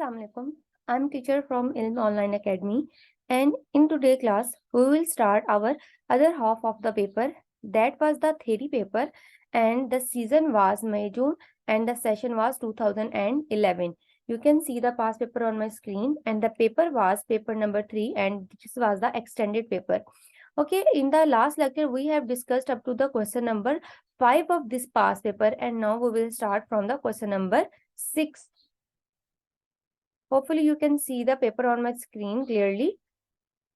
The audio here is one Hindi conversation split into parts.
Assalamualaikum. I'm teacher from Ilm Online Academy, and in today's class we will start our other half of the paper. That was the theory paper, and the season was May June, and the session was 2011. You can see the past paper on my screen, and the paper was paper number 3, and this was the extended paper. Okay, in the last lecture we have discussed up to the question number 5 of this past paper, and now we will start from the question number 6. Hopefully you can see the paper on my screen clearly.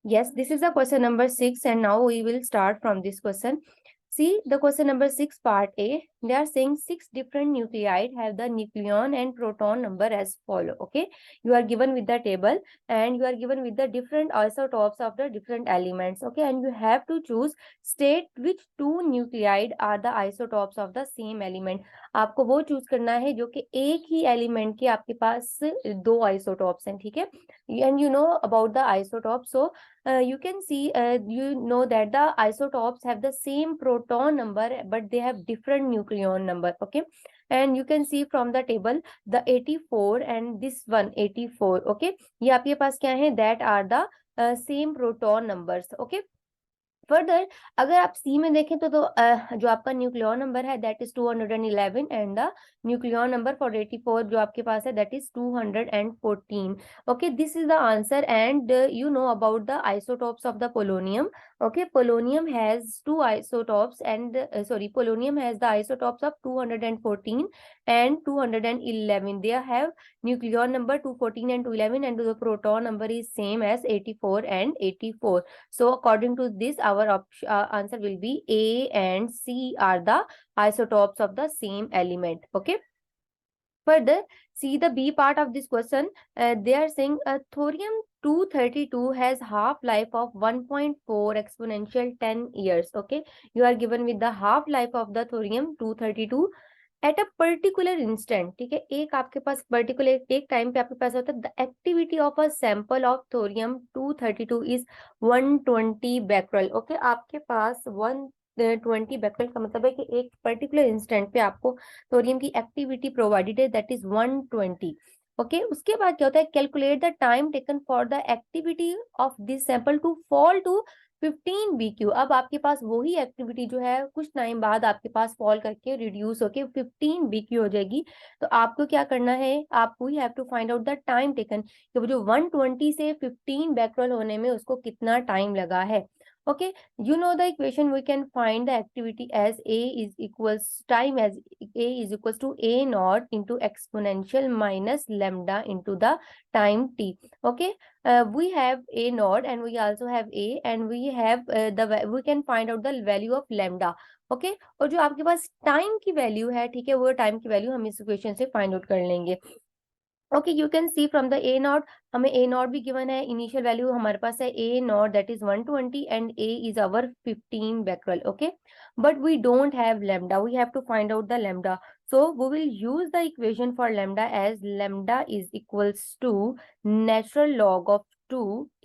Yes, this is the question number 6, and now we will start from this question. See the question number 6 part A. They are saying 6 different nuclei have the nucleon and proton number as follow. Okay, you are given with the table and you are given with the different isotopes of the different elements. Okay, and you have to choose state which two nuclei are the isotopes of the same element. आपको वो चूज करना है जो कि एक ही एलिमेंट के आपके पास दो आइसोटॉप्स हैं. ठीक है, and you know about the isotopes. So you can see you know that the isotopes have the same proton number but they have different nucleon number. Okay, and you can see from the table the 84 and this one 84. Okay, ये आपके पास क्या है, that are the same proton numbers. Okay, further अगर आप सी में देखें तो जो आपका न्यूक्लियन नंबर है that is 211 and the nucleon number for 84 जो आपके पास है that is 214. Okay, this is the answer. And you know about the isotopes of the polonium. Okay, polonium has two isotopes and polonium has the isotopes of 214 and 211. They have nucleon number 214 and 211 and the proton number is same as 84 and 84. So according to this our answer will be A and C are the isotopes of the same element. Okay, further see the B part of this question. They are saying thorium 232 has half life of 1.4 exponential 10 years. Okay, you are given with the half life of the thorium 232 at a particular instant. ठीक है, एक आपके पास पर्टिकुलर एक टाइम पे आपके पास होता है the activity of a sample of thorium 232 is 120 becquerel. Okay, आपके पास 120 बैक्रेल का मतलब है कि एक पर्टिकुलर इंस्टेंट पे आपको थोरियम की एक्टिविटी प्रोवाइडेड है दैट इज 120. ओके, उसके बाद क्या होता है, calculate the time taken for the activity of this sample to fall to 15 BQ. अब आपके पास वही एक्टिविटी जो है कुछ टाइम बाद आपके पास फॉल करके रिड्यूस होके 15 BQ हो जाएगी. तो आपको क्या करना है, आपको ही have to find out the time taken कि वो जो 120 से 15 बैक्रेल होने में उसको कितना टाइम लगा है. Okay, you know the equation. We can find the activity as A is equals time as A is equals to A naught into exponential minus lambda into the time t. Okay, we have A naught and we also have A and we have we can find out the value of lambda. Okay, और जो आपके पास टाइम की वैल्यू है, ठीक है, वो टाइम की वैल्यू हम इस इक्वेशन से फाइंड आउट कर लेंगे. Okay, you can see from the A naught, हमें ए नॉट भी गिवन है. इनिशियल वैल्यू हमारे पास है A naught that is 120 and A is our 15 becquerel. Okay, but we don't have lambda, we have to find out the lambda. So we will use the equation for lambda as lambda is equals to natural log of 2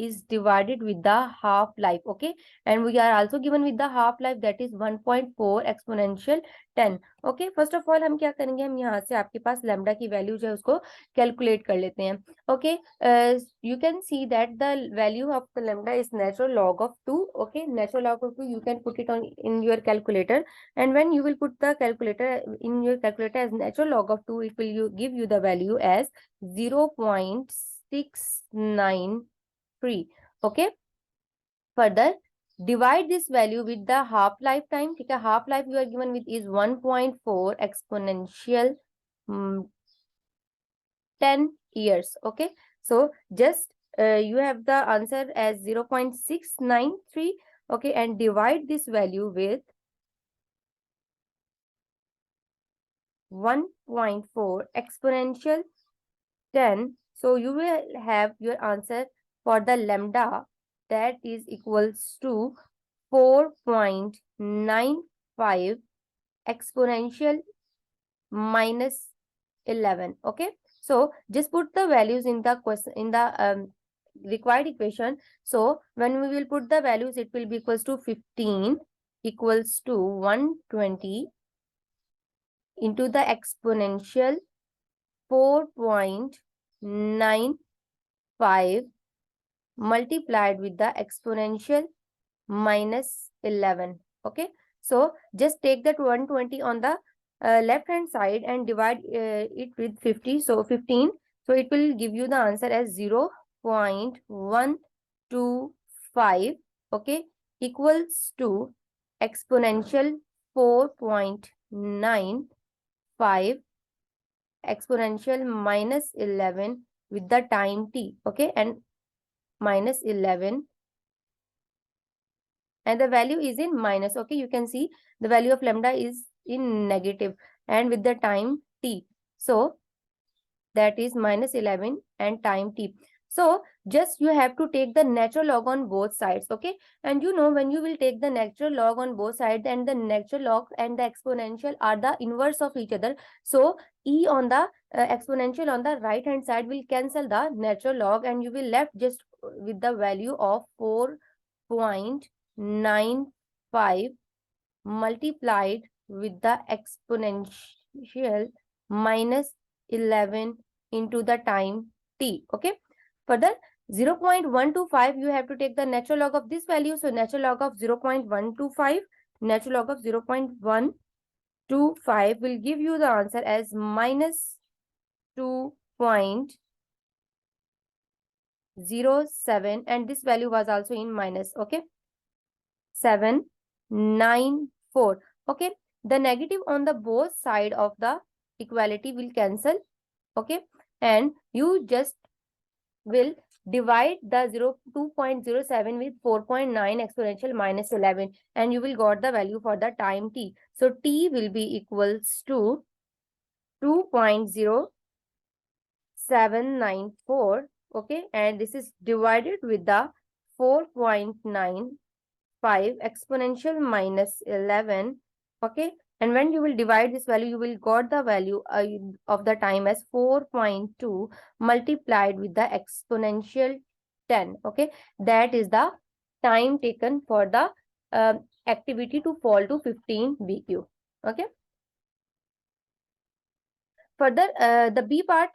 is divided with the half life. Okay, and we are also given with the half life that is 1.4 exponential 10. Okay, first of all हम क्या करेंगे, हम यहाँ से आपके पास lambda की वैल्यू जो है उसको कैलकुलेट कर लेते हैं. Okay, you can see that the value of the lambda is natural log of 2. Okay, natural log of 2 you can put it on in your calculator, and when you will put the calculator in your calculator as natural log of 2 it will give you the value as 0.693. Okay, further divide this value with the half life time. ठीक है, half life you are given with is 1.4 exponential 10 years. Okay, so just you have the answer as 0.693. Okay, and divide this value with 1.4 exponential 10. So you will have your answer for the lambda that is equals to 4.95 exponential minus 11. Okay, so just put the values in the question in the required equation. So when we will put the values it will be equals to 15 equals to 120 into the exponential 4.95 4.95 multiplied with the exponential minus 11. Okay, so just take that 120 on the left hand side and divide it with 50, so 15. So it will give you the answer as 0.125, okay, equals to exponential 4.95 exponential minus 11 with the time t, okay, and minus 11, and the value is in minus. Okay, you can see the value of lambda is in negative and with the time t, so that is minus 11 and time t. So just you have to take the natural log on both sides. Okay, and you know, when you will take the natural log on both sides, and the natural log and the exponential are the inverse of each other, so e on the exponential on the right hand side will cancel the natural log, and you will left just with the value of 4.95 multiplied with the exponential minus 11 into the time t. Okay, further 0.125 you have to take the natural log of this value, so natural log of 0.125, natural log of 0.125 will give you the answer as minus 2.07, and this value was also in minus. Okay, 794. Okay, the negative on the both side of the equality will cancel. Okay, and you just will divide the 2.07 with 4.9 exponential minus 11, and you will got the value for the time t. So t will be equals to 2.0794. Okay, and this is divided with the 4.95 exponential minus 11. Okay, and when you will divide this value, you will got the value of the time as 4.2 multiplied with the exponential 10. Okay, that is the time taken for the activity to fall to 15 BQ. Okay, further the B part,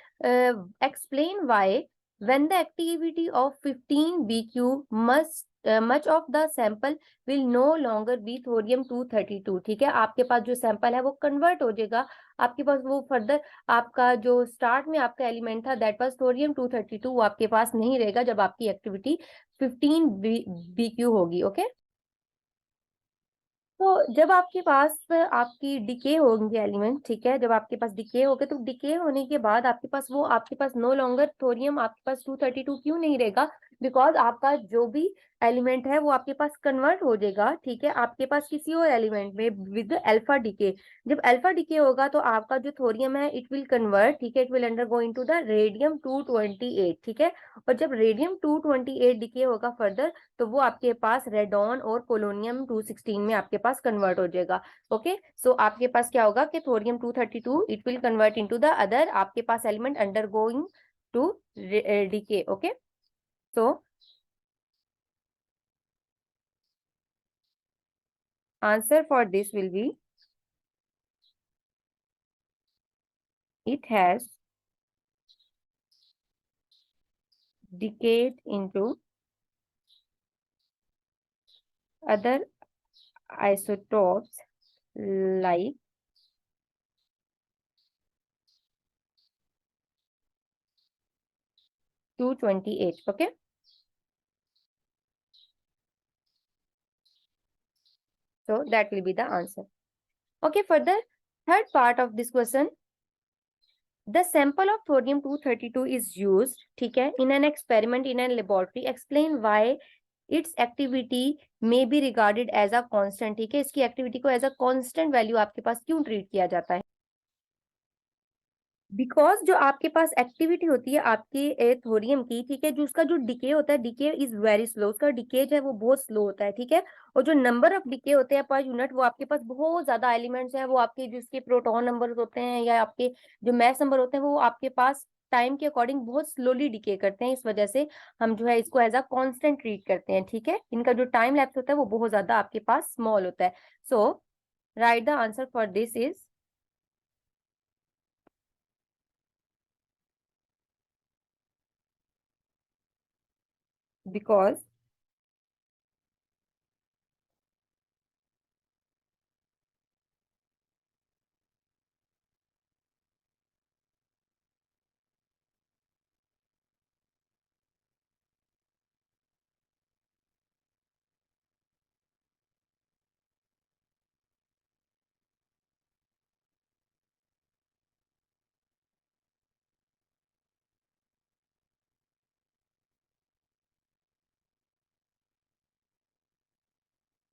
explain why when the activity of 15 BQ must much of the sample will no longer be thorium 232. ठीक है, आपके पास जो सैंपल है वो कन्वर्ट हो जाएगा, आपके पास वो फर्दर आपका जो स्टार्ट में आपका एलिमेंट था दैट वाज थोरियम 232, वो आपके पास नहीं रहेगा जब आपकी एक्टिविटी 15 BQ होगी. ओके, तो जब आपके पास आपकी डिके होंगे एलिमेंट, ठीक है, जब आपके पास डिके हो गए तो डिके होने के बाद आपके पास वो आपके पास नो लॉन्गर थोरियम आपके पास 232 क्यों नहीं रहेगा, बिकॉज आपका जो भी एलिमेंट है वो आपके पास कन्वर्ट हो जाएगा. ठीक है, आपके पास किसी और एलिमेंट में विद अल्फा डिके. जब अल्फा डिके होगा तो आपका जो थोरियम है इट विल कन्वर्ट. ठीक है, it will undergo into the radium 228. ठीक है, और जब रेडियम 228 डिके होगा फर्दर तो वो आपके पास रेडॉन और पोलोनियम 216 में आपके पास कन्वर्ट हो जाएगा. ओके, सो आपके पास क्या होगा कि thorium 232 it will convert into the other आपके पास element undergoing to decay. Okay, so answer for this will be it has decayed into other isotopes like (228). Okay, so that will be the answer. Okay, further third part of this question, the sample of thorium 232 is used, ठीक है, in an experiment in a laboratory. Explain why its activity may be regarded as a constant. ठीक है, इसकी एक्टिविटी को एज अ कांस्टेंट वैल्यू आपके पास क्यों ट्रीट किया जाता है, बिकॉज जो आपके पास एक्टिविटी होती है आपके थोरियम की, ठीक है, जो उसका जो डिके होता है, डिके इज वेरी स्लो, उसका डिके जो है वो बहुत स्लो होता है. ठीक है, और जो नंबर ऑफ डिके होते हैं पर यूनिट वो आपके पास बहुत ज्यादा एलिमेंट्स हैं, वो आपके जिसके प्रोटॉन नंबर होते हैं या आपके जो मैस नंबर होते हैं वो आपके पास टाइम के अकॉर्डिंग बहुत स्लोली डिके करते हैं. इस वजह से हम जो है इसको एज अ कांस्टेंट ट्रीट करते हैं. ठीक है, इनका जो टाइम लैप्स होता है वो बहुत ज्यादा आपके पास स्मॉल होता है. So write the answer for this is because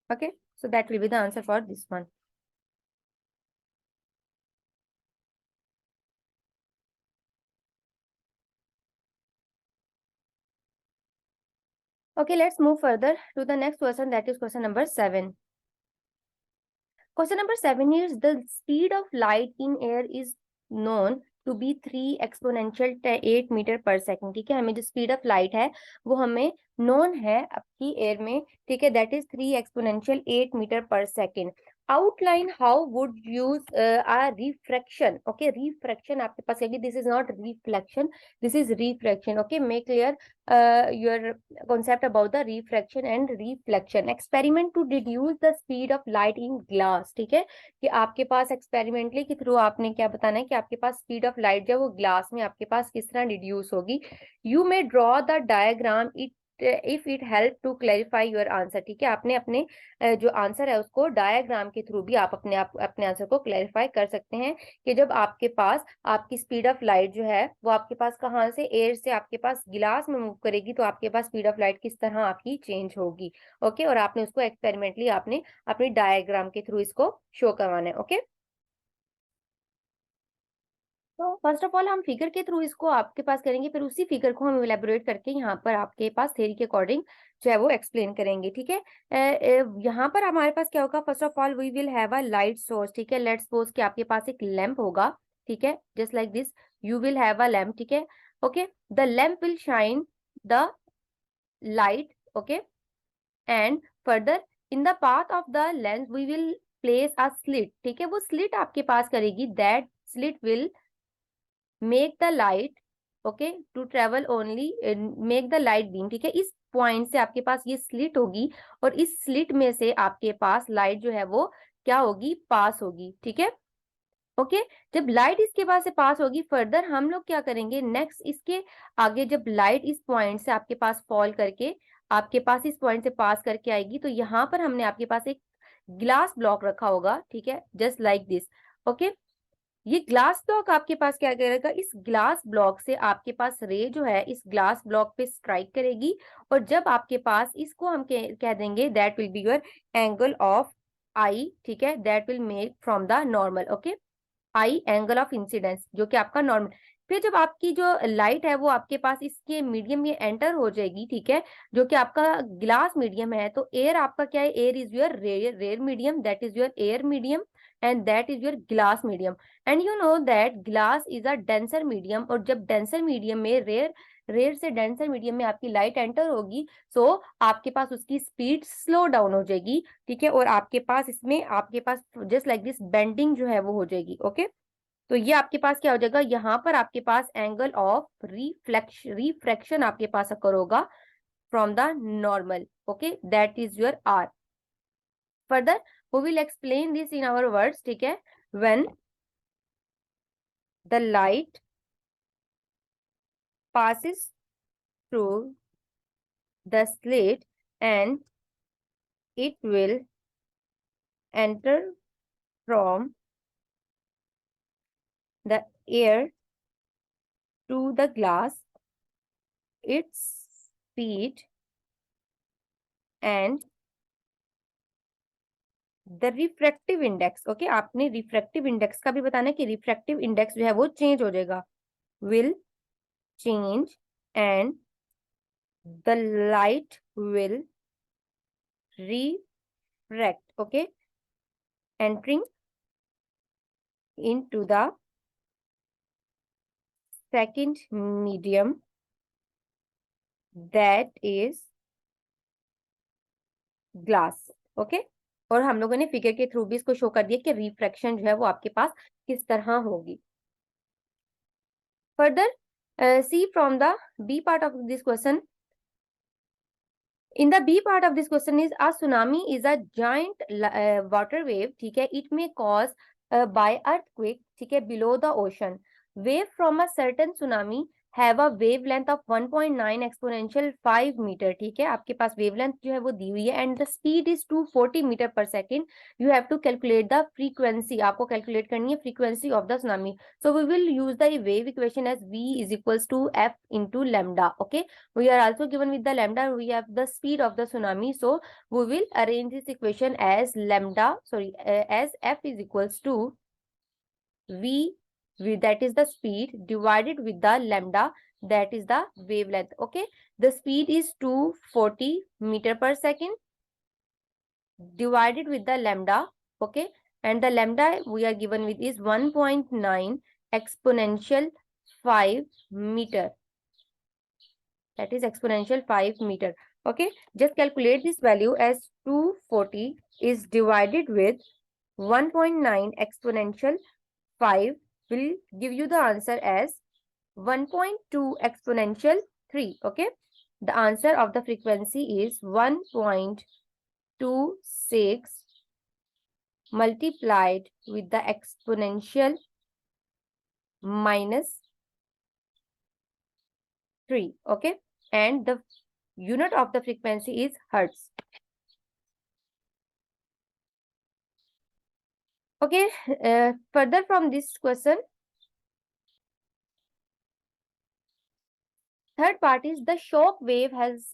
okay, so that will be the answer for this one. Okay, let's move further to the next question, that is question number 7. Question number 7 is the speed of light in air is known to be 3 exponential 8 metre पर सेकेंड। ठीक है, हमें जो स्पीड ऑफ लाइट है वो हमें नोन है आपकी एयर में। ठीक है, दैट इज 3 एक्सपोनेंशियल 8 मीटर पर second. Outline how would use a refraction. Okay, refraction आपके पास है, this is not reflection, this is refraction. Okay, make clear your concept about the refraction and reflection. Experiment to deduce the speed of light in glass. ठीक है, कि आपके पास एक्सपेरिमेंटली के थ्रू आपने क्या बताना है कि आपके पास स्पीड ऑफ लाइट जो वो ग्लास में आपके पास किस तरह डिड्यूस होगी। You may draw the diagram it if it help to clarify your answer. ठीक है, आपने अपने जो आंसर है उसको डायग्राम के थ्रू भी आप अपने आंसर को क्लैरिफाई कर सकते हैं कि जब आपके पास आपकी स्पीड ऑफ लाइट जो है वो आपके पास कहाँ से एयर से आपके पास गिलास में मूव करेगी तो आपके पास स्पीड ऑफ लाइट किस तरह आपकी चेंज होगी। ओके, और आपने उसको एक्सपेरिमेंटली आपने अपनी डायग्राम के थ्रू इसको शो करवाना है। ओके, तो फर्स्ट ऑफ ऑल हम फिगर के थ्रू इसको आपके पास करेंगे, फिर उसी फिगर को हम इलेबोरेट करके यहाँ पर आपके पास थ्योरी के अकॉर्डिंग जो है वो एक्सप्लेन करेंगे। ठीक है, यहाँ पर हमारे पास क्या होगा, first of all we will have a light source. ठीक है, लेट्स सपोज कि आपके पास एक लैंप होगा। ठीक है, just like this you will have a lamp. ठीक है, okay, the lamp will shine the light. Okay, and further in the path of the lens we will place a slit. ठीक है, वो स्लिट आपके पास करेगी, that slit will make the light okay to travel only, make the light beam. ठीक है, इस पॉइंट से आपके पास ये स्लिट होगी और इस स्लिट में से आपके पास लाइट जो है वो क्या होगी, पास होगी। ठीक है, ओके, जब लाइट इसके पास से पास होगी फर्दर हम लोग क्या करेंगे नेक्स्ट, इसके आगे जब लाइट इस पॉइंट से आपके पास फॉल करके आपके पास इस पॉइंट से पास करके आएगी तो यहाँ पर हमने आपके पास एक ग्लास ब्लॉक रखा होगा। ठीक है, जस्ट लाइक दिस। ओके, ये ग्लास ब्लॉक आपके पास क्या करेगा, इस ग्लास ब्लॉक से आपके पास रे जो है इस ग्लास ब्लॉक पे स्ट्राइक करेगी और जब आपके पास इसको हम कह देंगे that will be your angle of i. ठीक है, that will make from the normal. Okay, i angle of incidence जो कि आपका नॉर्मल। फिर जब आपकी जो लाइट है वो आपके पास इसके मीडियम में एंटर हो जाएगी। ठीक है, जो कि आपका ग्लास मीडियम है तो एयर आपका क्या है, air is your rare medium, that is your air medium and that is your glass medium. And you know that glass is a denser medium, और जब डेंसर मीडियम में रेयर रेयर से डेंसर मीडियम में आपकी लाइट एंटर होगी सो आपके पास उसकी स्पीड स्लो डाउन हो जाएगी। ठीक है, और आपके पास इसमें आपके पास जस्ट लाइक दिस बेंडिंग जो है वो हो जाएगी। ओके, तो ये आपके पास क्या हो जाएगा, यहाँ पर आपके पास एंगल ऑफ रिफ्रैक्शन आपके पास अकर होगा from the normal. Okay, that is your R. Further we will explain this in our words. ठीक है, when the light passes through the slit and it will enter from the air to the glass, its speed and the refractive index. Okay, आपने रिफ्रैक्टिव इंडेक्स का भी बताना है कि रिफ्रैक्टिव इंडेक्स जो है वो चेंज हो जाएगा, will change and the light will refract. Okay, entering into the second medium that is glass. Okay, और हम लोगों ने फिगर के थ्रू भी इसको शो कर दिया कि रिफ्रैक्शन जो है वो आपके पास किस तरह होगी। Further see from the B part of this question, In the B part of this question is a tsunami is a giant water wave, ठीक है, it may cause by earthquake, ठीक है, below the ocean. Wave from a certain tsunami have a wavelength of 1.9 exponential 5 metre, ठीक है, आपके पास wavelength जो है वो दी हुई है and the speed is 240 metre per second. You have to calculate the frequency, आपको calculate करनी है frequency of the tsunami. So we will use the wave equation as V is equals to F into lambda. Okay, we are also given with the lambda, we have the speed of the tsunami, so we will arrange this equation as lambda, as F is equals to V, that is the speed, divided with the lambda, that is the wavelength. Okay, the speed is 240 meter per second divided with the lambda. Okay, and the lambda we are given with is 1.9 exponential 5 meter, that is exponential 5 meter. Okay, just calculate this value as 240 is divided with 1.9 exponential 5 will give you the answer as 1.2 exponential 3. Okay, the answer of the frequency is 1.26 multiplied with the exponential minus 3. Okay, and the unit of the frequency is hertz. Okay, further from this question, third part is the shock wave has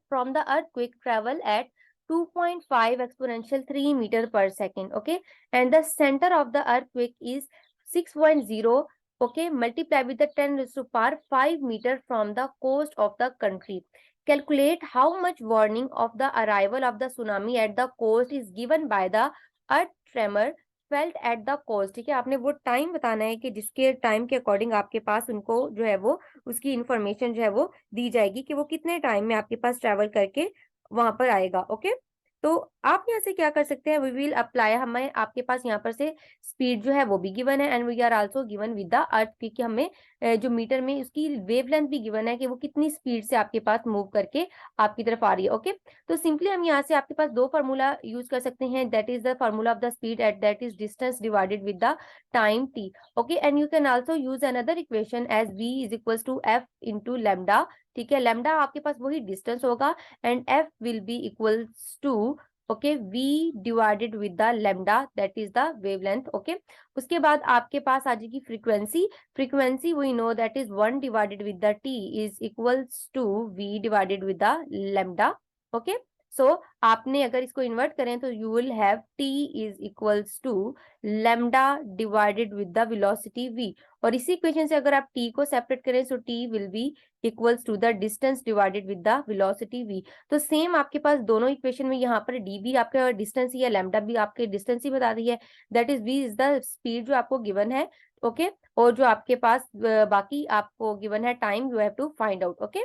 from the earthquake travel at 2.5 exponential 3 meter per second. Okay, and the center of the earthquake is 6.0. Okay, multiply with the 10 raised to power 5 meter from the coast of the country. Calculate how much warning of the arrival of the tsunami at the coast is given by the earth tremor felt at the coast. ठीक है, आपने वो टाइम बताना है कि जिसके टाइम के अकॉर्डिंग आपके पास उनको जो है वो उसकी इंफॉर्मेशन जो है वो दी जाएगी कि वो कितने टाइम में आपके पास ट्रेवल करके वहां पर आएगा. ओके, तो आप यहाँ से क्या कर सकते हैं, वी विल अप्लाई, हमें आपके पास यहाँ पर से स्पीड जो है वो भी गिवन है and we are also given with the earth, क्योंकि हमें जो मीटर में उसकी वेवलेंथ भी गिवन है कि वो कितनी स्पीड से आपके पास मूव करके आपकी तरफ आ रही है. ओके, तो सिंपली हम यहाँ से आपके पास दो फार्मूला यूज कर सकते हैं, that is the formula of the speed at that is distance divided with the time T. Okay, and you can also use another equation as v is equal to F into lambda. ठीक है, लैम्डा आपके पास वही डिस्टेंस होगा and f will be equals to okay v divided with the lambda, that is the wavelength. Okay, उसके बाद आपके पास आ जाएगी frequency. Frequency we know that is 1 divided with the t is equals to v divided with the lambda. Okay, so आपने अगर इसको इन्वर्ट करें तो you will have t is equals to lambda divided with the velocity v. और इसी इक्वेशन से अगर आप t को सेपरेट करें so t will be equals to the distance divided with the velocity v. तो सेम आपके पास दोनों इक्वेशन में यहाँ पर d भी आपका डिस्टेंस ही है, लैम्डा भी आपके डिस्टेंस ही बता दी है, that is v is the speed जो आपको गिवन है. ओके, और जो आपके पास बाकी आपको गिवन है time, you have to find out. Okay,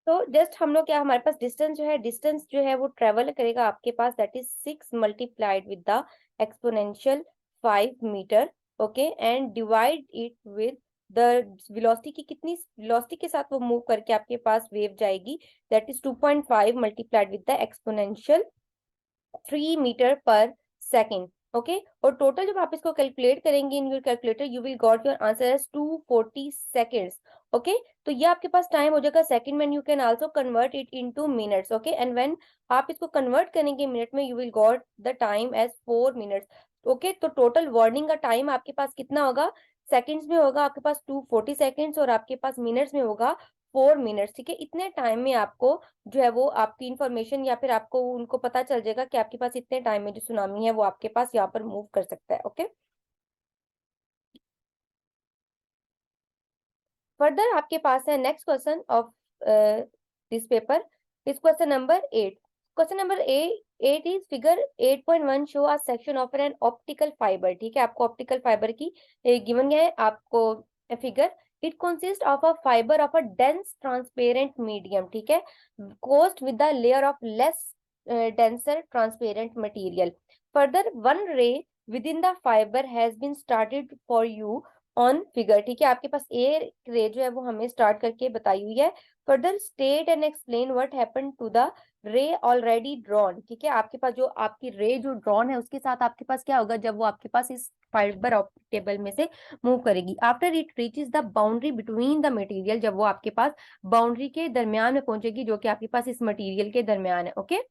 तो जस्ट हम लोग क्या, हमारे पास डिस्टेंस जो है, डिस्टेंस जो है वो ट्रेवल करेगा आपके पास, that is 6 multiplied with the exponential 5 metre. Okay, and divide it with the velocity की, कितनी वेलोसिटी के साथ वो मूव करके आपके पास वेव जाएगी, that is 2.5 multiplied with the exponential 3 metre पर सेकेंड. ओके, और टोटल जब आप इसको कैलकुलेट करेंगे in your calculator, you will got your answer as 240 seconds. Okay, तो ये आपके पास टाइम हो जाएगा सेकंड में, you can also convert it into minutes. Okay, and when आप इसको कन्वर्ट करेंगे मिनट में, you will got the time as 4 minutes. Okay, तो टोटल वार्निंग का टाइम आपके पास कितना होगा, सेकंड्स में होगा आपके पास 240 सेकंड्स और आपके पास मिनट्स में होगा 4 मिनट्स. ठीक है, इतने टाइम में आपको जो है वो आपकी इंफॉर्मेशन या फिर आपको उनको पता चल जाएगा कि आपके पास इतने टाइम में जो सुनामी है वो आपके पास यहाँ पर मूव कर सकता है. ओके, फर्दर आपके पास है next question of this paper is question number 8. Question number 8 is figure 8.1 show a section of an optical fibre. ठीक है, आपको ऑप्टिकल फाइबर की गिवन है आपको figure. It consist of a fibre of a dense transparent medium. ठीक है, coast with the layer of less denser transparent material. Further, one ray within the fiber has been started for you on figure, ठीक है। आपके पास ए रे जो है वो हमें स्टार्ट करके बताई हुई है। Further state and explain what happened to the ray already drawn, ठीक है। आपके पास जो आपकी रे जो ड्रॉन है उसके साथ आपके पास क्या होगा जब वो आपके पास इस फाइबर ऑप्टिक केबल में से मूव करेगी। After it reaches the boundary between the material, जब वो आपके पास बाउंड्री के दरमियान में पहुंचेगी जो कि आपके पास इस मटेरियल के दरमियान है, ओके।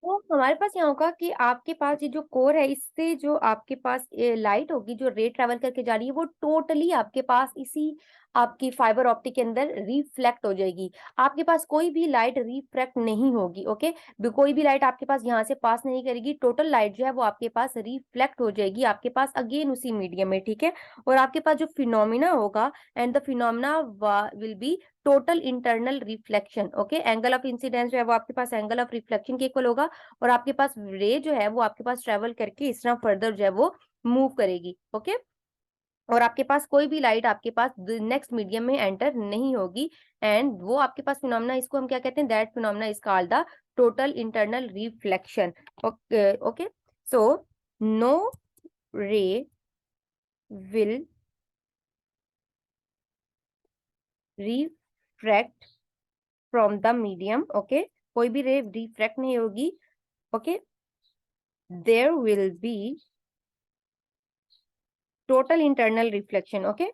तो हमारे पास यहाँ होगा कि आपके पास ये जो कोर है इससे जो आपके पास लाइट होगी जो रे ट्रेवल करके जा रही है वो टोटली आपके पास इसी आपकी फाइबर ऑप्टिक के अंदर रिफ्लेक्ट हो जाएगी। आपके पास कोई भी लाइट रिफ्रैक्ट नहीं होगी, ओके। कोई भी लाइट आपके पास यहाँ से पास नहीं करेगी, टोटल लाइट जो है वो आपके पास रिफ्लेक्ट हो जाएगी आपके पास अगेन उसी मीडियम में, ठीक है। और आपके पास जो फिनोमिना होगा and the phenomena will be total internal reflection, okay. Angle of incidence जो है वो आपके पास एंगल ऑफ रिफ्लेक्शन के इक्वल होगा और आपके पास रे जो है वो आपके पास ट्रेवल करके इस तरह फर्दर जो है वो मूव करेगी, ओके। और आपके पास कोई भी लाइट आपके पास नेक्स्ट मीडियम में एंटर नहीं होगी एंड वो आपके पास फिनोमेना, इसको हम क्या कहते हैं, that phenomena is called the total internal reflection, okay okay. So no ray will refract from the medium, okay. कोई भी रे रिफ्रैक्ट नहीं होगी, okay. There will be total internal reflection, okay,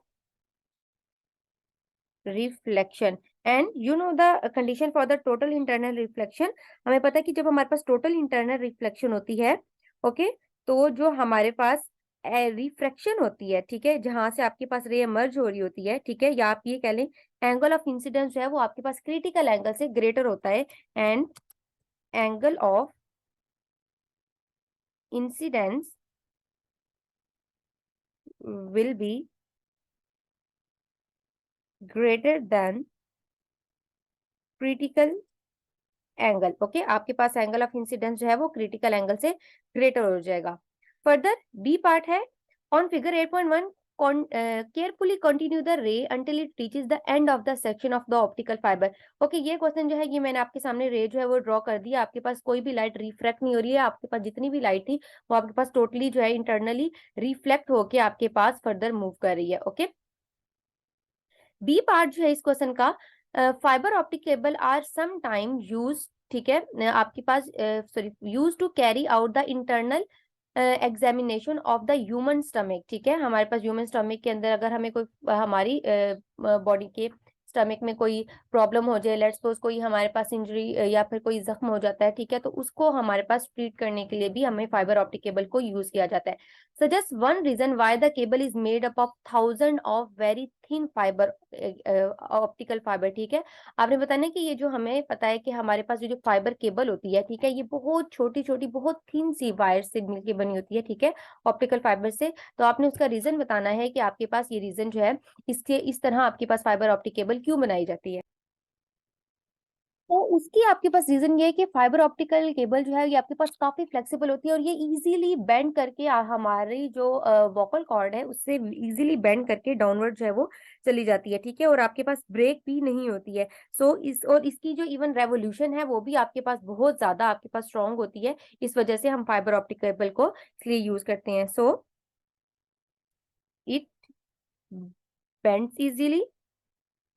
reflection, and you know the condition for the total internal reflection। हमें पता है कि जब हमारे पास total internal reflection होती है, ओके, तो जो हमारे पास रिफ्रैक्शन होती है, ठीक है, जहां से आपके पास रे इमर्ज हो रही होती है, ठीक है, या आप ये कह लें एंगल ऑफ इंसिडेंस जो है वो आपके पास क्रिटिकल एंगल से ग्रेटर होता है and angle of incidence will be greater than critical angle, okay. आपके पास एंगल ऑफ इंसिडेंस जो है वो क्रिटिकल एंगल से ग्रेटर हो जाएगा। फर्दर बी पार्ट है, on figure 8.1 carefully continue the रे until it reaches the end of the section of the optical fibre, okay. ये क्वेश्चन जो है ये मैंने आपके सामने रे जो है वो ड्रॉ कर दिया। आपके पास कोई भी लाइट रिफ्लेक्ट नहीं हो रही है, आपके पास जितनी भी लाइट थी वो आपके पास टोटली जो है इंटरनली रिफ्लेक्ट होके आपके पास फर्दर मूव कर रही है, ओके। बी पार्ट जो है इस क्वेश्चन का, fibre optic cable are some time use, ठीक है, आपके पास sorry use to carry out the internal examination of the human stomach, ठीक है। हमारे पास ह्यूमन स्टमक के अंदर अगर हमें कोई हमारी बॉडी के स्टमक में कोई प्रॉब्लम हो जाए, लेट्स सपोज कोई हमारे पास इंजरी या फिर कोई जख्म हो जाता है, ठीक है, तो उसको हमारे पास ट्रीट करने के लिए भी हमें फाइबर ऑप्टिक केबल को यूज किया जाता है। Suggest one reason why the cable is made up of thousand of very thin fibre optical fibre, ठीक है। आपने बताया कि ये जो हमें पता है कि हमारे पास ये जो फाइबर केबल होती है, ठीक है, ये बहुत छोटी छोटी बहुत थिन सी वायर से मिलकर बनी होती है, ठीक है, ऑप्टिकल फाइबर से। तो आपने उसका रीजन बताना है कि आपके पास ये रीजन जो है इसके इस तरह आपके पास फाइबर ऑप्टिक केबल क्यों बनाई जाती है। तो उसकी आपके पास रीजन ये है कि फाइबर ऑप्टिकल केबल जो है ये आपके पास काफी फ्लेक्सिबल होती है और ये इजीली बेंड करके हमारी जो वोकल कॉर्ड है उससे इजीली बेंड करके डाउनवर्ड जो है वो चली जाती है, ठीक है। और आपके पास ब्रेक भी नहीं होती है। सो इस और इसकी जो इवन रेवोल्यूशन है वो भी आपके पास बहुत ज्यादा आपके पास स्ट्रांग होती है। इस वजह से हम फाइबर ऑप्टिक केबल को इसलिए यूज करते हैं। So it bends easily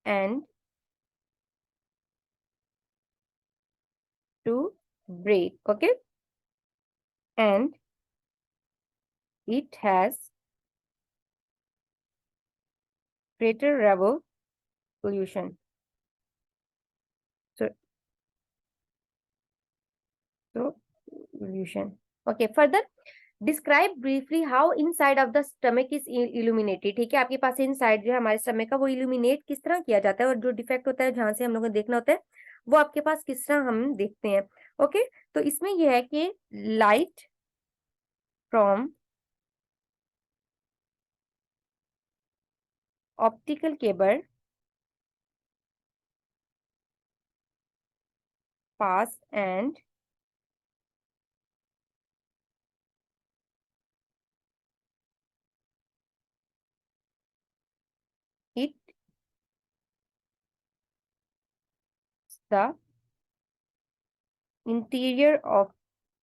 and to break, okay, and it has greater revolution. So, so revolution. Okay, further describe briefly how inside of the stomach is illuminated, ठीक है। आपके पास इनसाइड जो है हमारे स्टमक का वो इल्यूमिनेट किस तरह किया जाता है और जो डिफेक्ट होता है जहां से हम लोगों को देखना होता है वो आपके पास किस तरह हम देखते हैं, ओके। तो इसमें यह है कि light from optical cable pass and it the interior of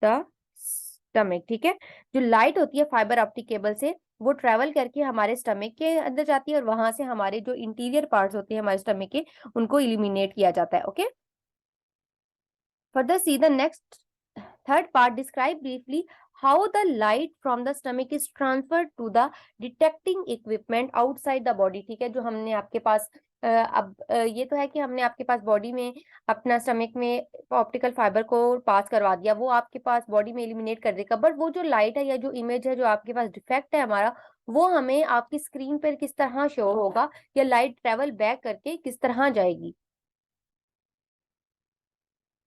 the stomach, ठीक है। जो लाइट होती है फाइबर ऑप्टिक केबल से वो ट्रेवल करके हमारे स्टमक के अंदर जाती है और वहां से हमारे जो इंटीरियर पार्ट्स होते हैं हमारे स्टमक के उनको इलिमिनेट किया जाता है। Okay, further see the next third part, describe briefly how the light from the stomach is transferred to the detecting equipment outside the body। ठीक है, जो हमने आपके पास अब ये तो है कि हमने आपके पास बॉडी में अपना स्टमक में ऑप्टिकल फाइबर को पास करवा दिया, वो आपके पास बॉडी में एलिमिनेट कर देगा, बट वो जो लाइट है या जो इमेज है जो आपके पास डिफेक्ट है हमारा, वो हमें आपकी स्क्रीन पर किस तरह शो होगा या लाइट ट्रेवल बैक करके किस तरह जाएगी।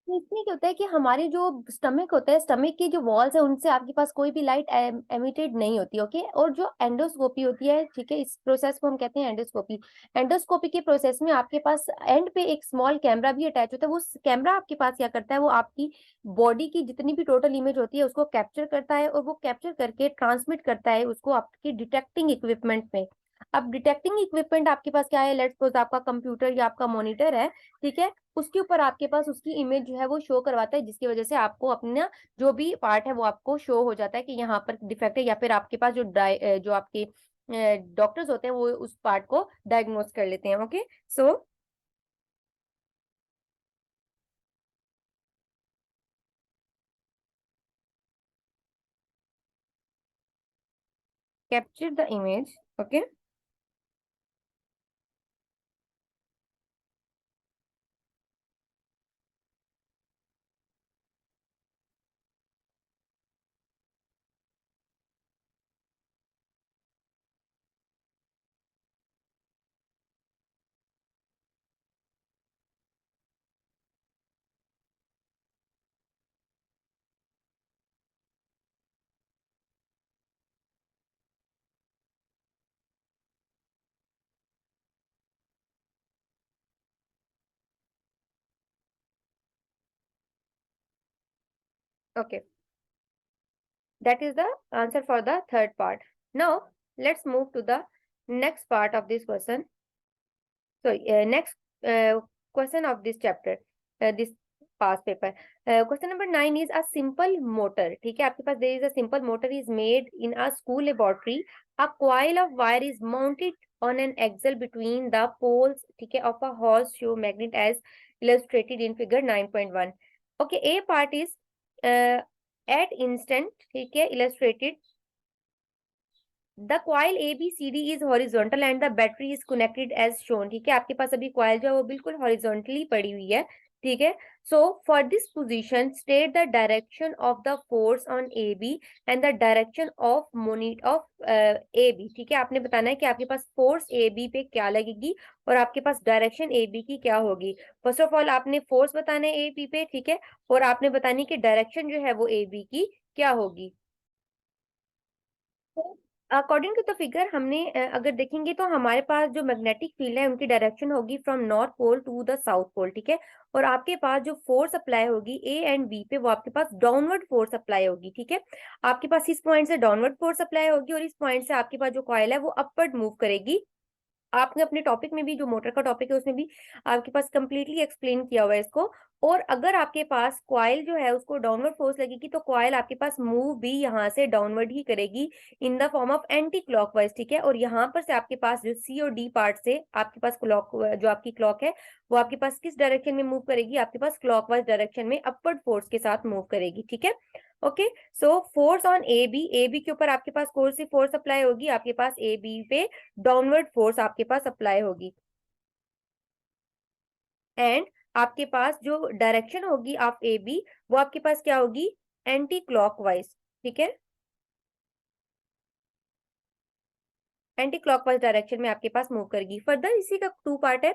तो इसमें क्या होता है कि हमारे जो स्टमक होता है, स्टमक की जो वॉल्स है उनसे आपके पास कोई भी लाइट एमिटेड नहीं होती। ओके, और जो एंडोस्कोपी होती है, ठीक है, इस प्रोसेस को हम कहते हैं एंडोस्कोपी। एंडोस्कोपी के प्रोसेस में आपके पास एंड पे एक स्मॉल कैमरा भी अटैच होता है। वो कैमरा आपके पास क्या करता है, वो आपकी बॉडी की जितनी भी टोटल इमेज होती है उसको कैप्चर करता है और वो कैप्चर करके ट्रांसमिट करता है उसको आपकी डिटेक्टिंग इक्विपमेंट में। अब डिटेक्टिंग इक्विपमेंट आपके पास क्या है, लेट्स सपोज आपका कंप्यूटर या आपका मॉनिटर है, ठीक है, उसके ऊपर आपके पास उसकी इमेज जो है वो शो करवाता है, जिसकी वजह से आपको अपना जो भी पार्ट है वो आपको शो हो जाता है कि यहाँ पर डिफेक्ट है, या फिर आपके पास जो आपके डॉक्टर्स होते हैं वो उस पार्ट को डायग्नोस कर लेते हैं। Okay, so capture the image. Okay, okay, that is the answer for the third part. Now let's move to the next part of this question. So next question of this chapter, this past paper. Question number 9 is a simple motor। ठीक है, आपके पास there is a simple motor is made in a school laboratory। A coil of wire is mounted on an axle between the poles, ठीक है, of a horseshoe magnet as illustrated in figure 9.1। Okay, A part is at instant, ठीक है, illustrated the coil ABCD is horizontal and the battery is connected as shown। ठीक है, आपके पास अभी coil जो है वो बिल्कुल horizontally पड़ी हुई है। ठीक है, so for this position state the direction of the force on AB and the direction of AB। ठीक है, आपने बताना है कि आपके पास फोर्स AB पे क्या लगेगी और आपके पास डायरेक्शन AB की क्या होगी। फर्स्ट ऑफ ऑल आपने फोर्स बताना है AB पे, ठीक है, और आपने बतानी कि डायरेक्शन जो है वो AB की क्या होगी। अकॉर्डिंग टू द फिगर हमने अगर देखेंगे तो हमारे पास जो मैग्नेटिक फील्ड है उनकी डायरेक्शन होगी from north pole to the south pole. ठीक है, और आपके पास जो फोर्स अप्लाई होगी ए एंड बी पे वो आपके पास डाउनवर्ड फोर्स अप्लाई होगी। ठीक है, आपके पास इस पॉइंट से डाउनवर्ड फोर्स अप्लाई होगी और इस पॉइंट से आपके पास जो कॉइल है वो अपवर्ड मूव करेगी। आपने अपने टॉपिक में भी जो मोटर का टॉपिक है उसमें भी आपके पास कंप्लीटली एक्सप्लेन किया हुआ है इसको। और अगर आपके पास कॉइल जो है उसको डाउनवर्ड फोर्स लगेगी तो कॉइल आपके पास मूव भी यहाँ से डाउनवर्ड ही करेगी in the form of anti clockwise. ठीक है, और यहाँ पर से आपके पास जो सी और डी पार्ट से आपके पास क्लॉक जो आपकी क्लॉक है वो आपके पास किस डायरेक्शन में मूव करेगी, आपके पास क्लॉकवाइज डायरेक्शन में अपवर्ड फोर्स के साथ मूव करेगी। ठीक है, okay, so force on A B के ऊपर आपके पास कौन सी फोर्स अप्लाई होगी, आपके पास ए बी पे डाउनवर्ड फोर्स आपके पास अप्लाई होगी। एंड आपके पास जो डायरेक्शन होगी ऑफ ए बी वो आपके पास क्या होगी, एंटी क्लॉकवाइज। ठीक है, एंटी क्लॉकवाइज डायरेक्शन में आपके पास मूव करेगी। फर्दर इसी का टू पार्ट है,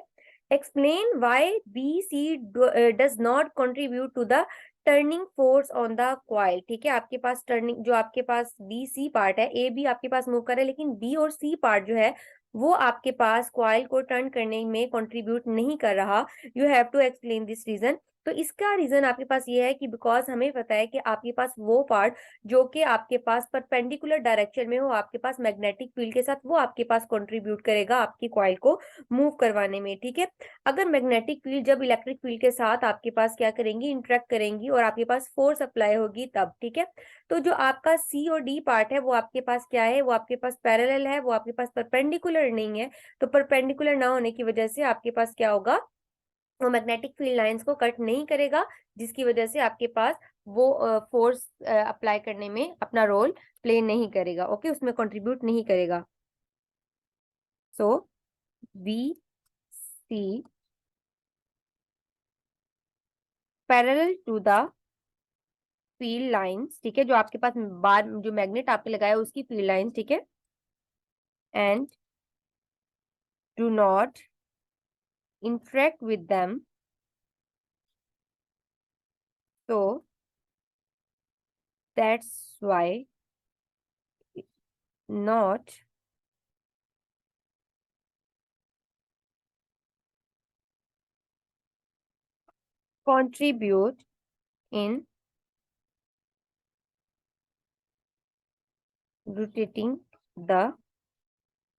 explain why B C does not contribute to the turning force on the coil. ठीक है, आपके पास टर्निंग जो आपके पास बी सी पार्ट है, ए बी आपके पास मूव कर रहा है लेकिन बी और सी पार्ट जो है वो आपके पास कॉइल को टर्न करने में कंट्रीब्यूट नहीं कर रहा। You have to explain this reason. तो इसका रीजन आपके पास ये है कि बिकॉज हमें पता है कि आपके पास वो पार्ट जो कि आपके पास परपेंडिकुलर डायरेक्शन में हो, आपके पास मैग्नेटिक फील्ड के साथ, वो आपके पास कंट्रीब्यूट करेगा आपकी कॉइल को मूव करवाने में, ठीक है। अगर मैग्नेटिक फील्ड जब इलेक्ट्रिक फील्ड के साथ आपके पास क्या करेंगी, इंटरेक्ट करेंगी और आपके पास फोर्स अप्लाई होगी तब, ठीक है। तो जो आपका सी और डी पार्ट है वो आपके पास क्या है, वो आपके पास पैरेलल है, वो आपके पास परपेंडिकुलर नहीं है। तो परपेंडिकुलर ना होने की वजह से आपके पास क्या होगा, वो मैग्नेटिक फील्ड लाइंस को कट नहीं करेगा, जिसकी वजह से आपके पास वो फोर्स अप्लाई करने में अपना रोल प्ले नहीं करेगा, ओके, उसमें कंट्रीब्यूट नहीं करेगा। So we see parallel to the field lines, ठीक है, जो आपके पास बार जो मैग्नेट आपके लगाया उसकी फील्ड लाइंस, ठीक है, and do not interact with them, so that's why not contribute in rotating the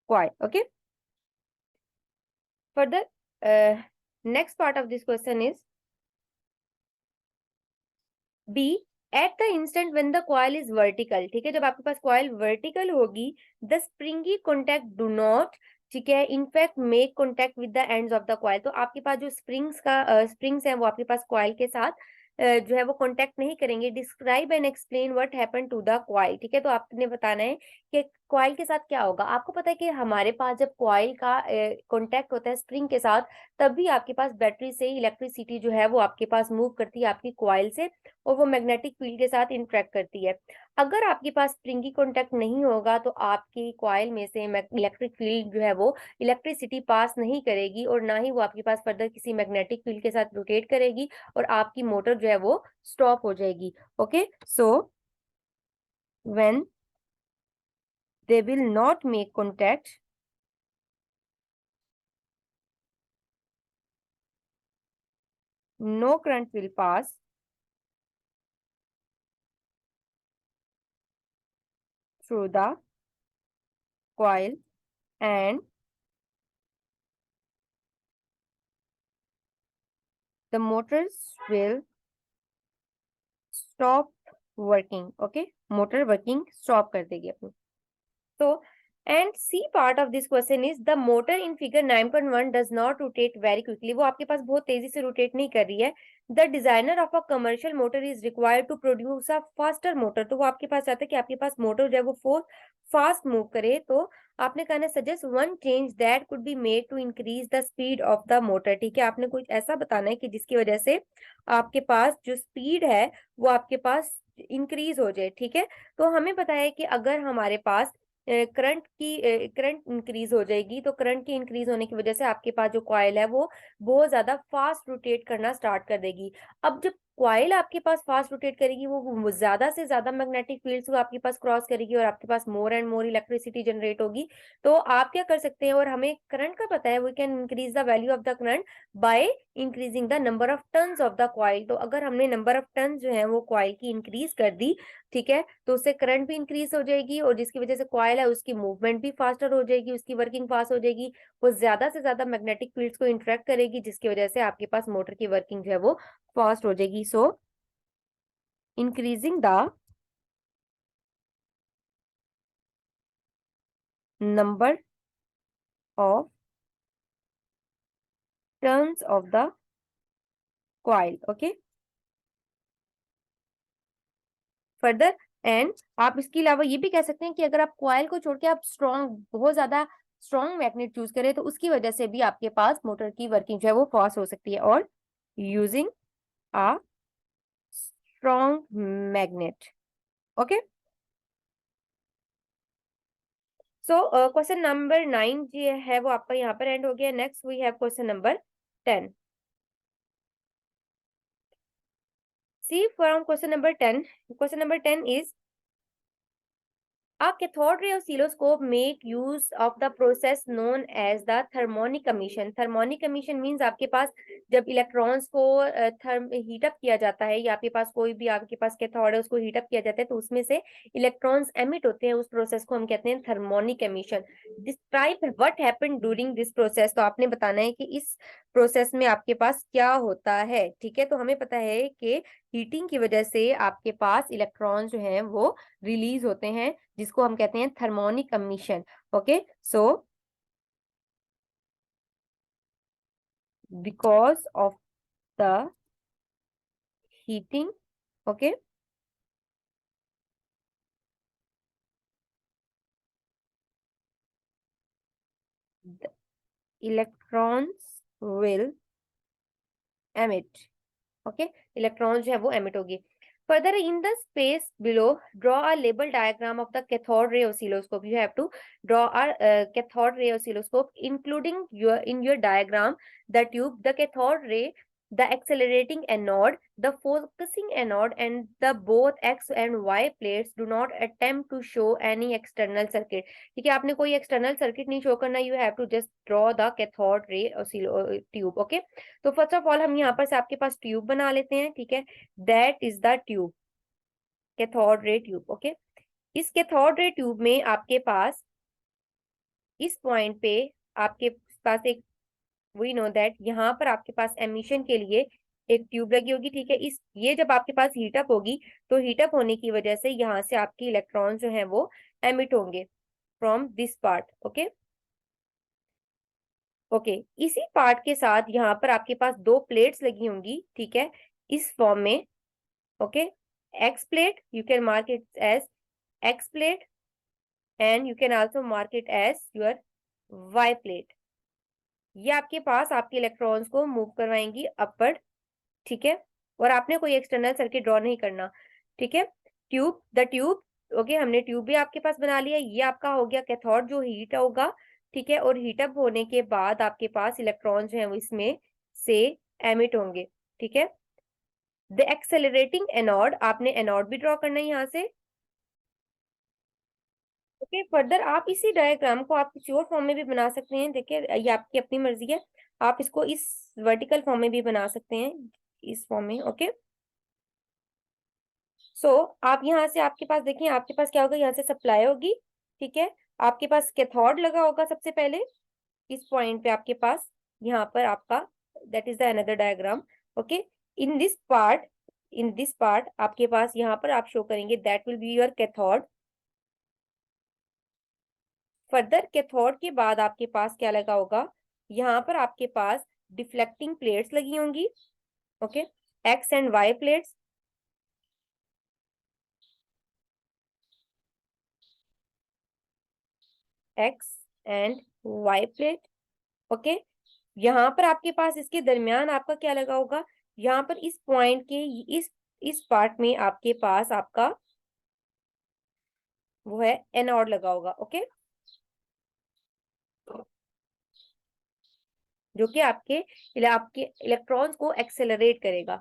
coil, okay. Further, next part of this question is B, at the instant when the coil is vertical, ठीक है, जब आपके पास coil vertical होगी, the springy contact do not, ठीक है, in fact make contact with the ends of the coil. तो आपके पास जो स्प्रिंग्स हैं वो आपके पास कॉइल के साथ जो है वो कॉन्टेक्ट नहीं करेंगे। Describe and explain what happen to the coil, ठीक है। तो आपने बताना है कि कॉइल के साथ क्या होगा। आपको पता है कि हमारे पास जब कॉइल का कॉन्टेक्ट होता है स्प्रिंग के साथ, तभी आपके पास बैटरी से इलेक्ट्रिसिटी जो है वो आपके पास मूव करती है आपकी कॉइल से, और वो मैग्नेटिक फील्ड के साथ इंटरेक्ट करती है। अगर आपके पास स्प्रिंगी कॉन्टेक्ट नहीं होगा तो आपकी कॉइल में से इलेक्ट्रिक फील्ड जो है वो इलेक्ट्रिसिटी पास नहीं करेगी, और ना ही वो आपके पास फर्दर किसी मैग्नेटिक फील्ड के साथ रोटेट करेगी, और आपकी मोटर जो है वो स्टॉप हो जाएगी, okay. So when they will not make contact, no current will pass through the coil and the motors will stop working, okay, motor working stop कर देगी अपनी। So, and C part of this question is the motor in figure 9.1 does not rotate very quickly, वो आपके पास बहुत तेजी से रोटेट नहीं कर रही है। The designer of a commercial motor is required to produce a faster motor, तो वो आपके पास चाहता है कि आपके पास मोटर जो है वो फास्ट मूव करे। तो आपने कहना suggest one change that could be made to increase the speed of the motor, ठीक है। आपने कुछ ऐसा बताना है कि जिसकी वजह से आपके पास जो स्पीड है वो आपके पास इंक्रीज हो जाए, ठीक है। तो हमें पता है कि अगर हमारे पास करंट इंक्रीज हो जाएगी, तो करंट की इंक्रीज होने की वजह से आपके पास जो कॉइल है वो बहुत ज्यादा फास्ट रोटेट करना स्टार्ट कर देगी। अब जब कॉइल आपके पास फास्ट रोटेट करेगी, वो ज्यादा से ज्यादा मैग्नेटिक फील्ड्स को आपके पास क्रॉस करेगी और आपके पास more and more electricity generate होगी। तो आप क्या कर सकते हैं, और हमें करंट का पता है, we can increase the value of the current by increasing the number of turns of the coil. तो अगर हमने नंबर ऑफ टर्न्स जो है वो कॉइल की इंक्रीज कर दी, ठीक है, तो उससे करंट भी इंक्रीज हो जाएगी, और जिसकी वजह से कॉइल है उसकी मूवमेंट भी फास्टर हो जाएगी, उसकी वर्किंग फास्ट हो जाएगी, वो ज्यादा से ज्यादा मैग्नेटिक फील्ड्स को इंटरेक्ट करेगी, जिसकी वजह से आपके पास मोटर की वर्किंग जो है वो फास्ट हो जाएगी। सो increasing the number of turns of the coil, okay. Further, and आप इसके अलावा ये भी कह सकते हैं कि अगर आप कॉइल को छोड़ के आप स्ट्रॉन्ग, बहुत ज्यादा स्ट्रॉन्ग मैग्नेट चूज करें, तो उसकी वजह से भी आपके पास मोटर की वर्किंग जो है वो फास्ट हो सकती है। और using a strong magnet, okay. So question number 9 जो है वो आपका यहाँ पर एंड हो गया। Next we have question number 10। See from question number 10, question number 10 is A cathode ray oscilloscope make use of the process known as the thermonic emission. Thermonic emission means आपके पास जब इलेक्ट्रॉन्स को हीट अप किया जाता है, या आपके पास कोई भी आपके पास कैथोड है उसको हीट अप किया जाता है, तो उसमें से इलेक्ट्रॉन्स एमिट होते हैं, उस प्रोसेस को हम कहते हैं thermionic emission. Describe what happened during this process. तो आपने बताना है कि इस प्रोसेस में आपके पास क्या होता है. ठीक है, तो हमें पता है कि हीटिंग की वजह से आपके पास इलेक्ट्रॉन जो हैं वो रिलीज होते हैं, जिसको हम कहते हैं thermionic emission. Okay, so because of the heating, okay, the electrons will emit. Okay, electron जो है वो एमिट होगी. Further, in the space below, draw a label diagram of the cathode ray oscilloscope. You have to draw a cathode ray oscilloscope, including in your diagram the tube, the cathode ray, the accelerating anode, the focusing anode, and the both X and Y plates. Do not attempt to show any external circuit. ठीक है, आपने कोई एक्सटर्नल सर्किट नहीं शो करना. You have to just draw the cathode ray tube. Okay, तो फर्स्ट ऑफ ऑल हम यहाँ पर से आपके पास ट्यूब बना लेते हैं. ठीक है, that is the tube, cathode ray tube. Okay, इस कैथोड रे ट्यूब में आपके पास इस पॉइंट पे आपके पास एक, वी नो दैट यहाँ पर आपके पास एमिशन के लिए एक ट्यूब लगी होगी. ठीक है, इस ये जब आपके पास हीटअप होगी, तो हीटअप होने की वजह से यहाँ से आपके इलेक्ट्रॉन जो है वो एमिट होंगे from this part. Okay okay, इसी पार्ट के साथ यहाँ पर आपके पास दो प्लेट्स लगी होंगी. ठीक है, इस फॉर्म में. Okay, X plate, you can mark it as X plate, and you can also mark it as your Y plate. ये आपके पास आपके इलेक्ट्रॉन्स को मूव करवाएंगी अपवर्ड. ठीक है, और आपने कोई एक्सटर्नल सर्किट ड्रॉ नहीं करना. ठीक है, ट्यूब, द ट्यूब. ओके, हमने ट्यूब भी आपके पास बना लिया. ये आपका हो गया कैथोड जो हीट होगा. ठीक है, और हीटअप होने के बाद आपके पास इलेक्ट्रॉन जो है वो इसमें से एमिट होंगे. ठीक है, द एक्सेलरेटिंग एनोड, आपने एनोड भी ड्रॉ करना है यहाँ से. ओके, फर्दर आप इसी डायग्राम को आप किसी और फॉर्म में भी बना सकते हैं. देखिए, ये आपकी अपनी मर्जी है. आप इसको इस वर्टिकल फॉर्म में भी बना सकते हैं, इस फॉर्म में. ओके, सो आप यहाँ से आपके पास देखिए, आपके पास क्या होगा, यहाँ से सप्लाई होगी. ठीक है, आपके पास कैथोड लगा होगा सबसे पहले इस पॉइंट पे आपके पास. यहाँ पर आपका, that is the another diagram. Okay, in this part, in this part आपके पास यहाँ पर आप शो करेंगे that will be your cathode. Further cathode के बाद आपके पास क्या लगा होगा, यहाँ पर आपके पास डिफ्लेक्टिंग प्लेट्स लगी होंगी. Okay, X and Y plates, X and Y plate. Okay, यहाँ पर आपके पास इसके दरमियान आपका क्या लगा होगा, यहाँ पर इस पॉइंट के इस पार्ट में आपके पास आपका वो है एनोड लगा होगा. ओके, जो कि आपके इलेक्ट्रॉन्स को एक्सेलरेट करेगा.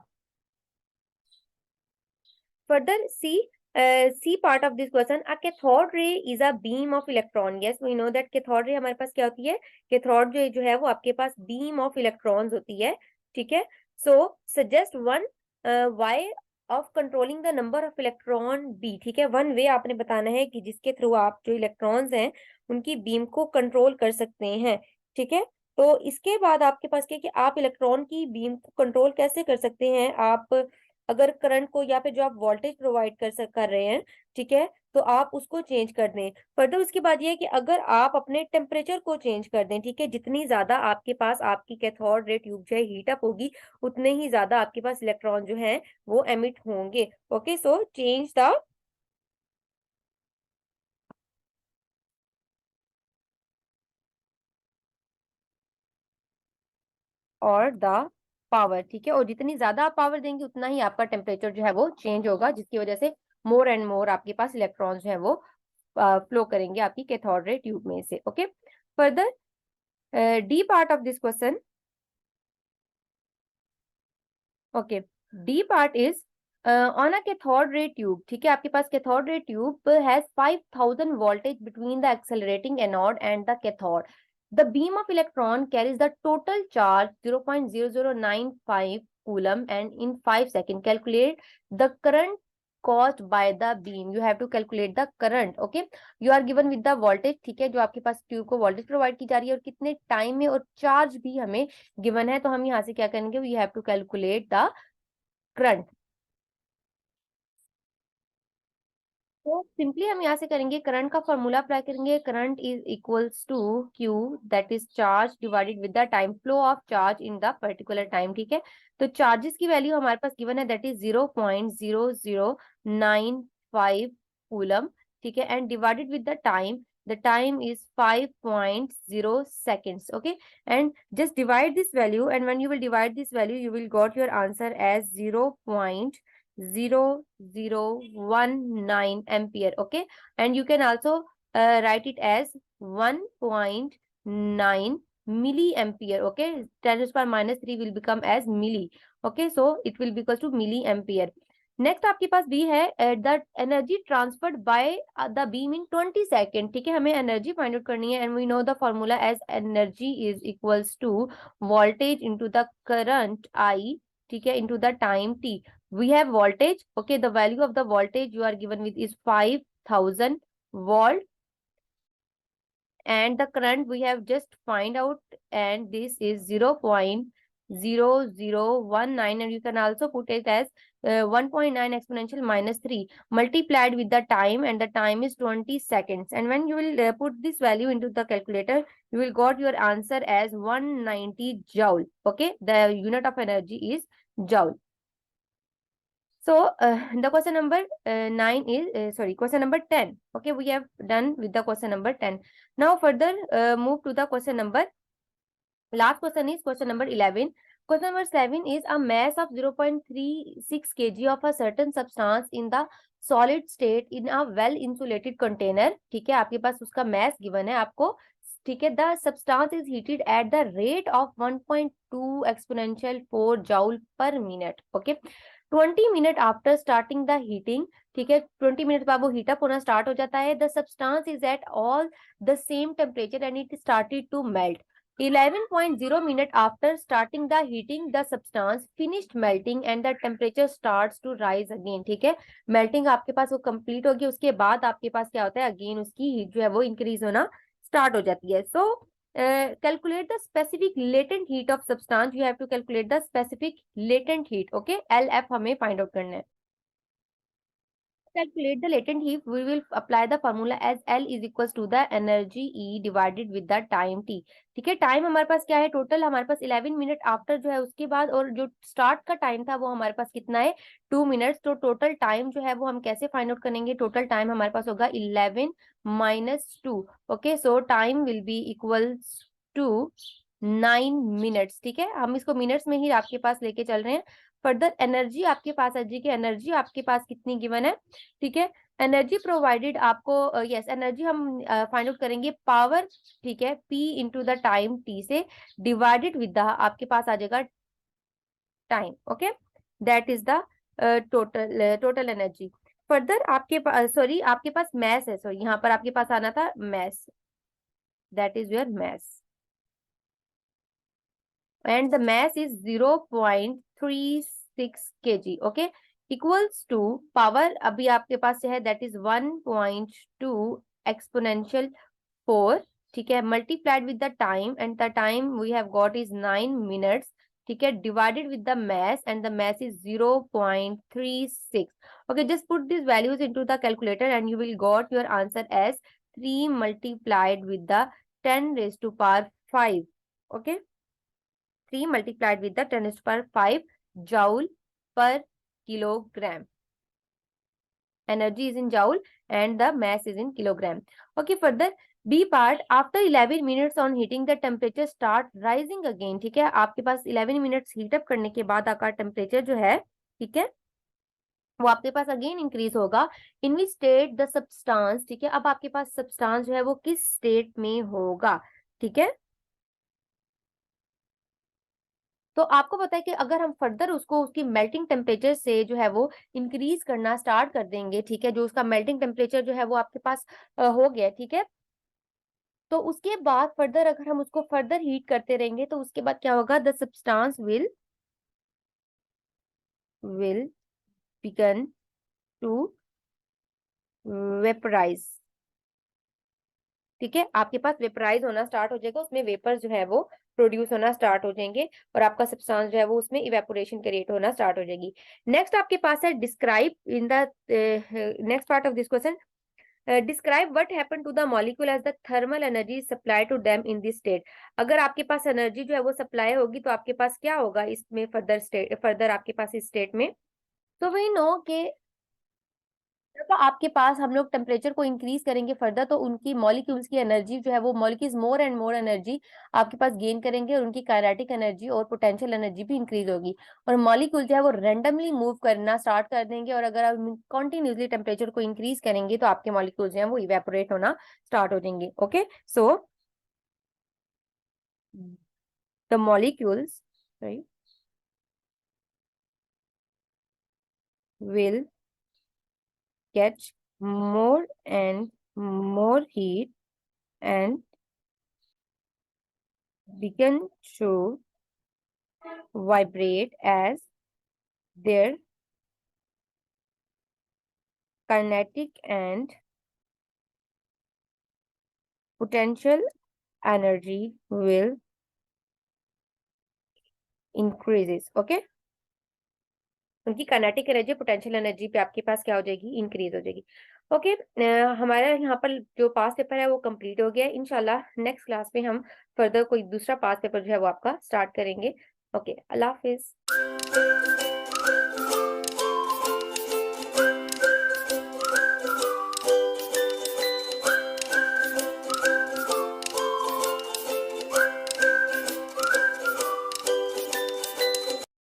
Further C part of this question, a cathode ray is a beam of electron. Yes, we know that cathode ray हमारे पास क्या होती है, कैथोड जो है वो आपके पास बीम ऑफ इलेक्ट्रॉन्स होती है. ठीक है, so suggest one way of controlling the number of electron B. ठीक है, वन वे आपने बताना है कि जिसके थ्रू आप जो इलेक्ट्रॉन्स हैं उनकी बीम को कंट्रोल कर सकते हैं. ठीक है, तो इसके बाद आपके पास क्या है कि आप इलेक्ट्रॉन की बीम को कंट्रोल कैसे कर सकते हैं. आप अगर करंट को या फिर जो आप वोल्टेज प्रोवाइड कर रहे हैं, ठीक है, तो आप उसको चेंज कर दें. फर्दर उसके बाद ये है कि अगर आप अपने टेम्परेचर को चेंज कर दें, ठीक है, जितनी ज्यादा आपके पास आपकी कैथोड रे ट्यूब जो है हीट अप होगी, उतने ही ज्यादा आपके पास इलेक्ट्रॉन जो है वो एमिट होंगे. ओके, सो चेंज द और द पावर. ठीक है, और जितनी ज्यादा आप पावर देंगे उतना ही आपका टेम्परेचर जो है वो चेंज होगा, जिसकी वजह से मोर एंड मोर आपके पास इलेक्ट्रॉन जो है वो फ्लो करेंगे आपकी कैथोड रे ट्यूब में से. Okay, further D part of this question. Okay, D part is on a cathode ray tube, ठीक है, आपके पास cathode ray tube has 5000 voltage between the accelerating anode and the cathode. The beam of electron carries the total charge 0.0095 coulomb and in 5 seconds calculate the current caused by the beam. You have to calculate the current. Okay, you are given with the voltage, ठीक है, जो आपके पास ट्यूब को वोल्टेज प्रोवाइड की जा रही है और कितने टाइम में, और चार्ज भी हमें गिवन है, तो हम यहाँ से क्या करेंगे, we have to calculate the current. तो सिंपली हम यहाँ से करेंगे, करंट का फॉर्मूला अप्लाई करेंगे. Current is equals to Q, that is charge divided with the time, flow of charge in the particular time. ठीक है, तो चार्जेस की वैल्यू हमारे पास गिवन है, दैट इज 0.0095 कूलम. ठीक है, and divided with the time is 5.0 seconds. Okay, and just divide this value, and when you will divide this value you will got your answer as 0.0019 ampere. Okay, and you can also write it as 1.9 milliampere. Okay, 10 to the power minus 3 will become as milli. Okay, so it will be equal to milliampere. Next आपके पास बी है, the energy transferred by the beam in 20 second. ठीक है, हमें एनर्जी फाइंड आउट करनी है, and we know the formula as energy is equals to voltage into the current I. ठीक है, into the time T. We have voltage. Okay, the value of the voltage you are given with is 5000 volt, and the current we have just find out, and this is 0.0019, and you can also put it as 1.9 exponential minus 3 multiplied with the time, and the time is 20 seconds. And when you will put this value into the calculator, you will got your answer as 190 joule. Okay, the unit of energy is joule. So the question number 9 is question number 10. Okay, we have done with the question number 10. Now further move to the question number, last question is question number 11. Question number 7 is a mass of 0.36 kg of a certain substance in the solid state in a well insulated container. ठीक है, आपके पास उसका mass given है आपको. ठीक है, the substance is heated at the rate of 1.2 exponential 4 joule per minute. Okay, 20 minute after starting the heating. ठीक है, 20 मिनट बाद वो हीटअप होना स्टार्ट हो जाता है. The substance is at all the same temperature and it started to melt. 11.0 minute after starting the heating the substance finished melting and the temperature starts to rise again. ठीक है, मेल्टिंग आपके पास वो कंप्लीट होगी, उसके बाद आपके पास क्या होता है, अगेन उसकी हीट जो है वो इंक्रीज होना स्टार्ट हो जाती है. सो calculate the specific latent heat of substance. You have to calculate the specific latent heat. Okay, LF हमें find out करना है. Calculate the latent heat, we will apply the formula as L is equals to the energy E divided with the time T. ठीक है, टाइम हमारे पास क्या है, टोटल हमारे पास 11 मिनट आफ्टर जो है उसके बाद, और जो स्टार्ट का टाइम था वो हमारे पास कितना है, 2 मिनट्स. तो टोटल टाइम जो है वो हम कैसे फाइंड आउट करेंगे, टोटल टाइम हमारे पास होगा 11 minus 2. Okay, so time will be equals to 9 minutes. ठीक है, हम इसको मिनट्स में ही आपके पास लेके चल रहे हैं. फर्दर एनर्जी आपके पास, एनर्जी आपके पास कितनी गिवन है. ठीक है, एनर्जी प्रोवाइडेड आपको, यस एनर्जी हम फाइंड आउट करेंगे पावर. ठीक है, P into the time T से डिवाइडेड विद द आपके पास आ जाएगा time. Okay, that is the total energy. Further आपके पास आपके पास मैस है. यहाँ पर आपके पास आना था mass, that is your mass, and the mass is 0.36 kg. Okay, equals to power अभी आपके पास है, that is 1.2 exponential 4. ठीक है, multiplied with the time, and the time we have got is 9 minutes. ठीक है, divided with the mass, and the mass is 0.36. Okay, just put these values into the calculator and you will got your answer as 3 multiplied with the 10 raised to power 5. Okay, 3 multiplied with the 10 raised to power 5 joule per kilogram. Energy is in joule and the mass is in kilogram. Okay, further B part, after 11 minutes on heating the temperature start rising again. ठीक है, आपके पास 11 minutes heat up करने के बाद आपका टेम्परेचर जो है, ठीक है, वो आपके पास अगेन इंक्रीज होगा. इन विच स्टेट द सब्सटेंस. ठीक है, अब आपके पास सब्सटेंस जो है वो किस स्टेट में होगा. ठीक है, तो आपको पता है कि अगर हम फर्दर उसको उसकी मेल्टिंग टेम्परेचर से जो है वो इंक्रीज करना स्टार्ट कर देंगे, ठीक है, जो उसका मेल्टिंग टेम्परेचर जो है वो आपके पास हो गया, ठीक है, तो उसके बाद फर्दर अगर हम उसको फर्दर हीट करते रहेंगे तो उसके बाद क्या होगा, the substance will begin to vaporise, ठीक है, आपके पास वेपराइज होना स्टार्ट हो जाएगा, उसमें वेपर जो है वो प्रोड्यूस होना स्टार्ट हो जाएंगे और आपका सब्सटेंस जो है वो उसमें इवेपोरेशन क्रिएट होना स्टार्ट हो जाएगी। नेक्स्ट आपके पास है describe in the next part of this question, describe what happen to the molecule as the thermal energy supply to them in this state. अगर आपके पास एनर्जी जो है वो सप्लाई होगी तो आपके पास क्या होगा इसमें फर्दर आपके पास इस स्टेट में, तो वी नो के तो आपके पास हम लोग टेम्परेचर को इंक्रीज करेंगे फर्दर तो उनकी मॉलिक्यूल्स की एनर्जी जो है वो molecules more and more energy आपके पास गेन करेंगे और उनकी काइनेटिक एनर्जी और पोटेंशियल एनर्जी भी इंक्रीज होगी और मॉलिक्यूल जो है वो रैंडमली मूव करना स्टार्ट कर देंगे और अगर आप कंटिन्यूसली टेम्परेचर को इंक्रीज करेंगे तो आपके मॉलिक्यूल्स जो है वो इवेपोरेट होना स्टार्ट हो जाएंगे। Okay, so the molecules will get more and more heat and begin to vibrate as their kinetic and potential energy will increases. Okay, उनकी काइनेटिक एनर्जी पोटेंशियल एनर्जी पे आपके पास क्या हो जाएगी, इंक्रीज हो जाएगी। ओके, हमारा यहाँ पर जो पास पेपर है वो कंप्लीट हो गया है। इंशाल्लाह नेक्स्ट क्लास में हम फर्दर कोई दूसरा पास पेपर जो है वो आपका स्टार्ट करेंगे। ओके, अल्लाह हाफिज।